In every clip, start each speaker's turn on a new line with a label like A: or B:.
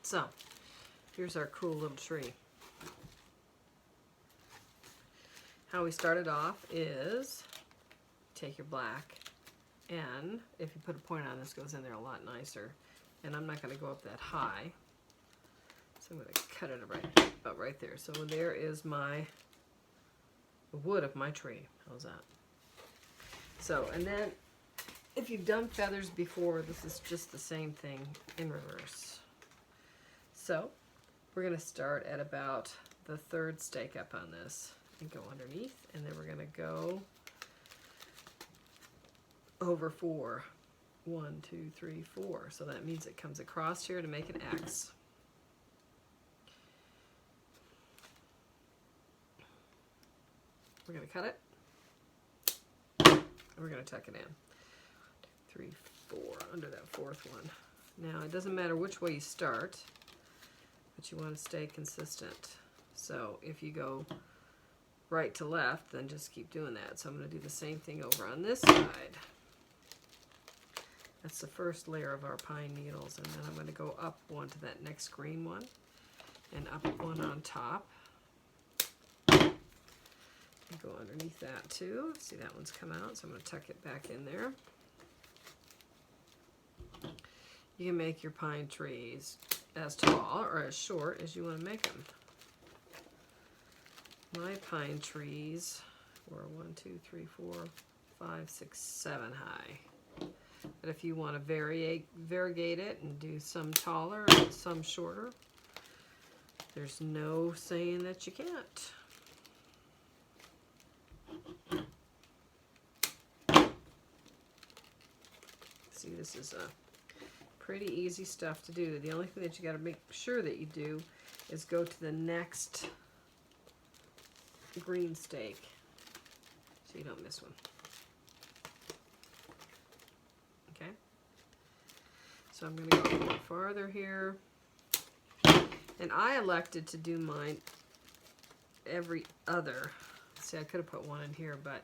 A: So, here's our cool little tree. How we started off is take your black, and if you put a point on, this goes in there a lot nicer. And I'm not going to go up that high, so I'm going to cut it about right there. So there is the wood of my tree. How's that? So, and then if you've done feathers before, this is just the same thing in reverse. So we're going to start at about the third stake up on this and go underneath, and then we're going to go over 4. 1, 2, 3, 4. So that means it comes across here to make an X. We're going to cut it. And we're going to tuck it in. 2, 3, 4 under that fourth one. Now it doesn't matter which way you start, but you want to stay consistent. So if you go right to left, then just keep doing that. So I'm going to do the same thing over on this side. That's the first layer of our pine needles, and then I'm going to go up one to that next green one, and up one on top. And go underneath that too. See, that one's come out, so I'm going to tuck it back in there. You can make your pine trees as tall or as short as you want to make them. My pine trees were 1, 2, 3, 4, 5, 6, 7 high. But if you want to variegate it and do some taller and some shorter, there's no saying that you can't. See, this is pretty easy stuff to do. The only thing that you got to make sure that you do is go to the next green stake so you don't miss one. Okay, so I'm going to go a little farther here, and I elected to do mine every other. See, I could have put one in here, but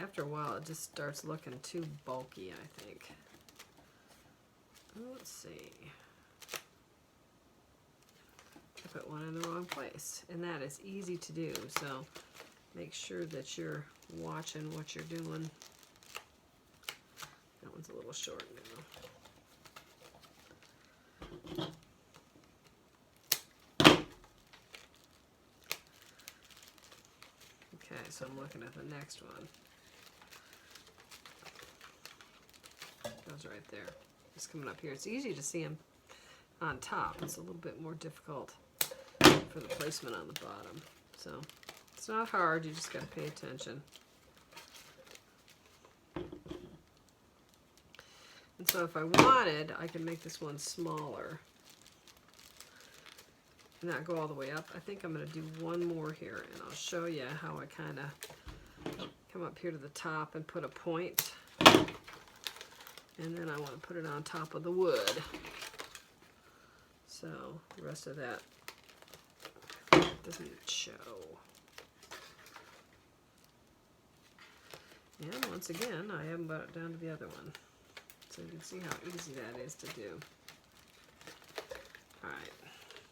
A: after a while it just starts looking too bulky, I think. Let's see. I put one in the wrong place, and that is easy to do, so make sure that you're watching what you're doing. That one's a little short now. Okay, so I'm looking at the next one. Goes right there. It's coming up here. It's easy to see them on top. It's a little bit more difficult for the placement on the bottom. So it's not hard, you just got to pay attention. And so if I wanted, I can make this one smaller and not go all the way up. I think I'm going to do one more here, and I'll show you how I kind of come up here to the top and put a point. And then I want to put it on top of the wood. So the rest of that doesn't show. And once again, I haven't brought it down to the other one. So you can see how easy that is to do. Alright,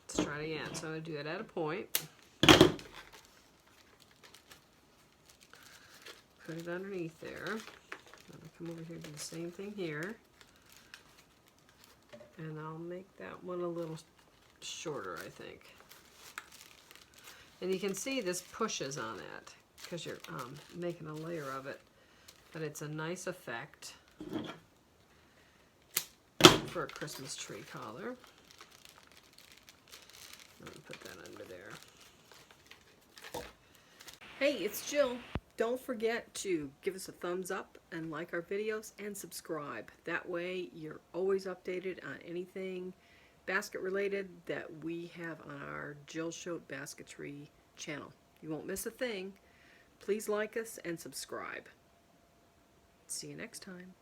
A: let's try it again. So I'm going to do it at a point. Put it underneath there. I'm going to come over here and do the same thing here. And I'll make that one a little shorter, I think. And you can see this pushes on that because you're making a layer of it. But it's a nice effect for a Christmas tree collar. I'm going to put that under there. Hey, it's Jill. Don't forget to give us a thumbs up and like our videos and subscribe. That way you're always updated on anything basket related that we have on our Jill Choate Basketry channel. You won't miss a thing. Please like us and subscribe. See you next time.